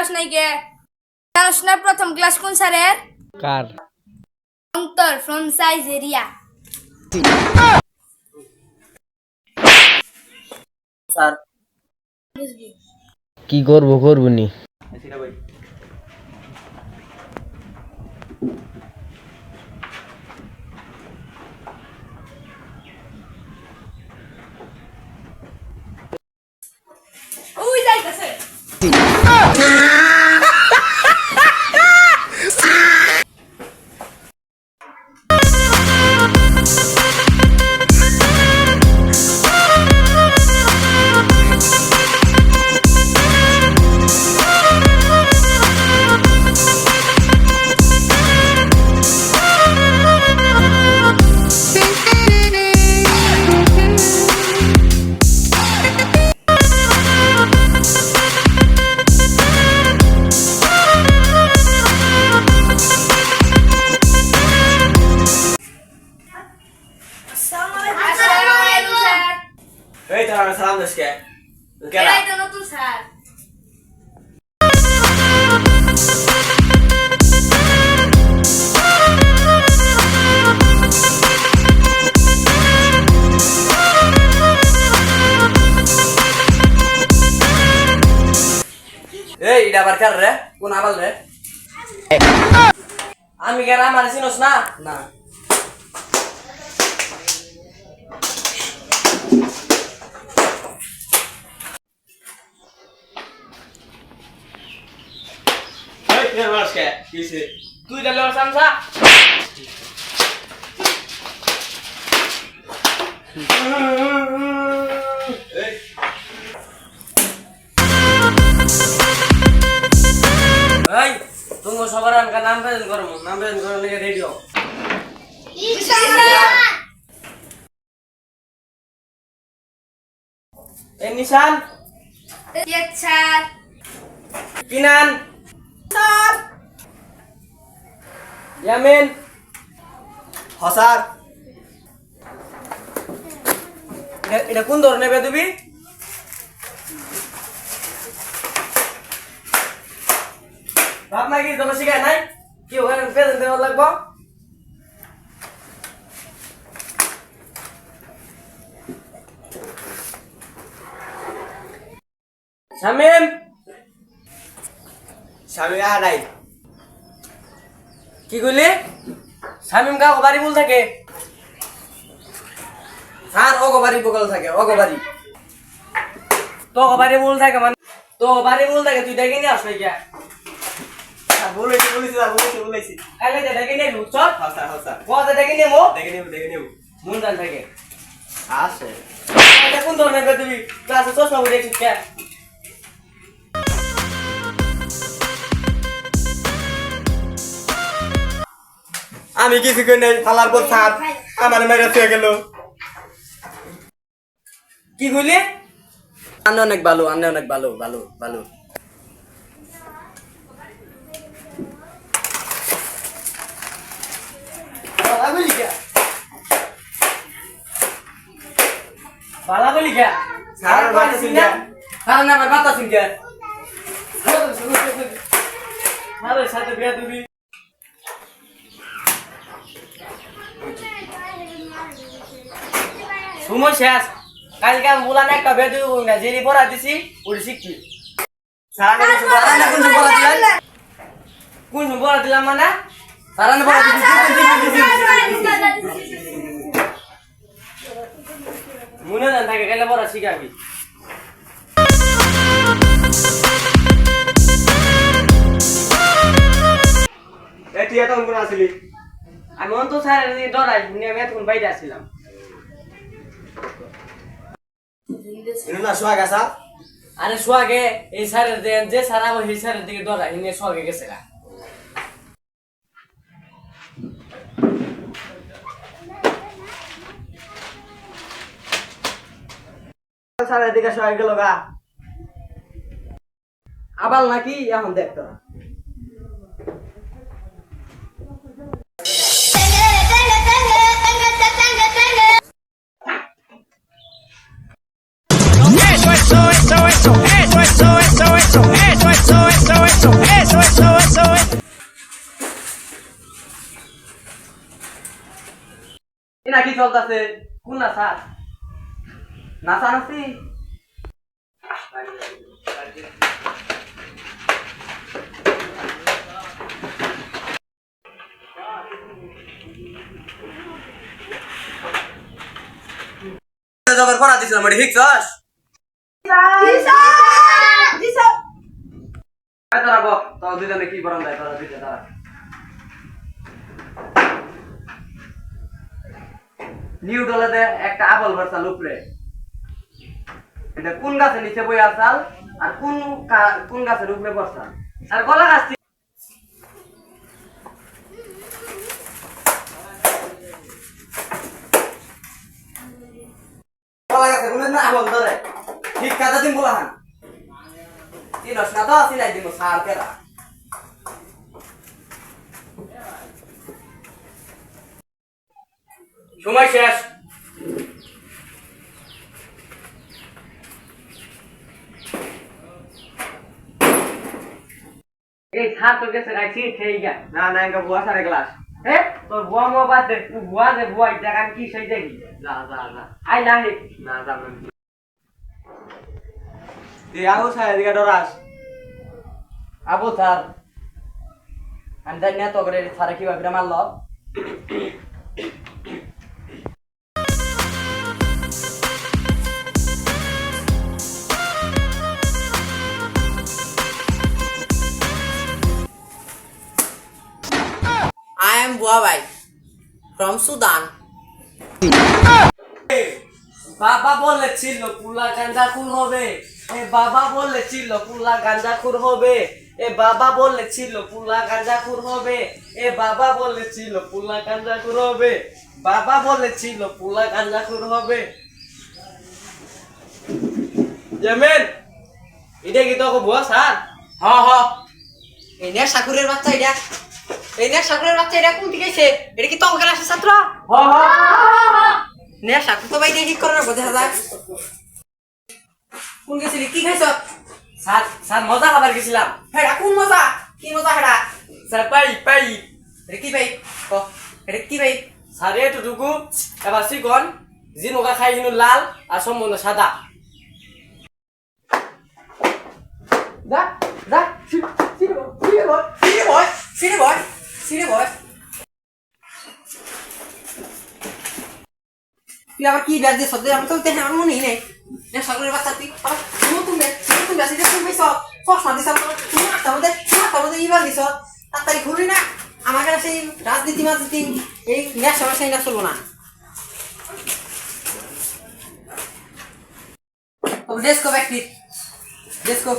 কস নাই কে জানোস না প্রথম ক্লাস কোন স্যারের? কার? অন্তর ফ্রম সাইজেরিয়া। স্যার কি করবো নি। সেটা ভাই ওই যাইতাছে। আসসালামু আলাইকুম স্যার। এই তোরা সালাম দিস কে এরাই তো নতুন স্যার। এই এটা আবার কার রে কোন আবাল রে আমি কার আমার চিনোস না না এই তুই আমার কে কিছে তুই ডালে আমার সামসা এই এই তুমি সবার আমকা নাম প্রেজেন্ট করো নাম প্রেজেন্ট করার লাগে রেডি হও এই নিশান ইয়েস স্যার। কিনান স্যার ইয়ামিন হসার এটা কোন ধরনের বেদবি বাপ নাকি তোমরা শিখায় নাই কি ওখানে প্রেজেন্ট দেওয়া লাগবো শামিম শামিম নাই কি কইলি শামিম কা বাড়ি বল থাকে স্যার অগবাড়ি বগল থাকে অগবাড়ি তো অগবাড়ি বল থাকে মানে তো বাড়ি বল থাকে তুই দেখে নিয়ে আসবে কে বলেছি কালে দেখে নিয়ে লুক চল হ্যাঁ স্যার দেখে নিয়ে মো দেখে নেব মন জান থাকে আসে এটা কোন ধরনের তুই ক্লাসে চশমা পরে আছিস কে আমি কিছু কই নাই ফালার পর ছাদ আমার মেরে ছুঁয়ে গেল কি কইলি আন্নে অনেক ভালো ভালো বালা বলি কে স্যার বাতা সিংহ স্যার না বাতা সিংহ আরে সাথে বিয়া দিবি সময় শেষ কালকে আমি বলা না একটা বেদু না জেরি পড়া দিছি ওই শিখছি সারানে কিছু পড়া না কোন পড়া দিলাম মানে সারানে পড়া দিছি মনে জান থাকে গেলে পড়া শিখাবি তুই এতক্ষণ কোন আসলি আমি অন্ত স্যার ডরাই আমি এতক্ষণ বাইরে আসছিলাম আরে সোয়াগে এই স্যারের যে স্যার আবার এই স্যারের দিকে ডরাই নিয়ে সোয়াগে গেছে স্যারের দিকে সোয়াগে গেল গা আবাল নাকি এখন দেখতো eso, eso, eso, eso, eso, eso, eso, eso, eso, eso. নাকি চলতেছে কোন নাচা নাচা নাচি জগর করা দিছিলাম এটি শিখছস তোরা বল তোরা দুজনে কি বরং দেয় তোরা দুজনে তারা নিউ ডলাতে একটা আপেল বর্ষাল উপরে এটা কোন গাছের নিচে বই আসাল আর কোন গাছের উপরে বর্ষাল আর কলা গাছ কলা গাছের কোন না আপেল ধরে ঠিক কাজা দিন বলাহান চিনস না তো চিনাই দিব সার কেরা সময় শেষ এই ছাড় তো গেছে গাইছি খেয়ে গা না না একা বুয়া সারে গ্লাস হে তোর বুয়া মো বাদ দে তুই বুয়া দে বুয়া দেখান কি সেই দেখি যা যা যা আই লাহি না যা তুই আবু সাহেব দিকে ডরাস আবু স্যার আমি জানি না তো করে সারে কিভাবে মারলো I am Buabai from Sudan. বাবা বলেছিল পুলা গাঁজা খুর হবে এ বাবা বলেছিল পুলা গাঁজা খুর হবে এ বাবা বলেছিল পুলা গাঁজা খুর হবে এ বাবা বলেছিল পুলা গাঁজা খুর হবে বাবা বলেছিল পুলা গাঁজা খুর হবে জামেন এটা কি তো বুয়া স্যার হ হ এই নে সাকুরের বাচ্চা এটা এই নে সাকুরের বাচ্চা এটা কোন দিকে গেছে এটা কি তোর ক্লাসের ছাত্র হ হ নে সাকু তো বাইরে ঠিক করে রাখো দেখা যায় কোন গেছিলি কি খাইছ স্যার স্যার মজা খাবার গেছিলাম হেডা কোন মজা কি মজা হেডা স্যার পাই পাই এটা কি ভাই ক এটা কি ভাই স্যার এতটুকু এবার শিখন জিনোকা খাই কিন্তু লাল আর সম্পূর্ণ সাদা যা যা সিরে বয় সিরে বয় সিরে বয় সিরে বয় তুই আবার কি ব্যাজ দিয়ে সদ্য আমি তো দেখে আমার মনেই নেই না সাগরের বাচ্চা তুই আবার তুমি ব্যাসি দিয়ে তুমি সব ফসমা দিছ তুমি আটটার মধ্যে ইবার দিছ তাড়াতাড়ি ঘুরি না আমার কাছে সেই রাজনীতি মাজনীতি এই ন্যাস আমার সেই ন্যাস চলবো না ডেস্কো ব্যক্তি ডেস্কো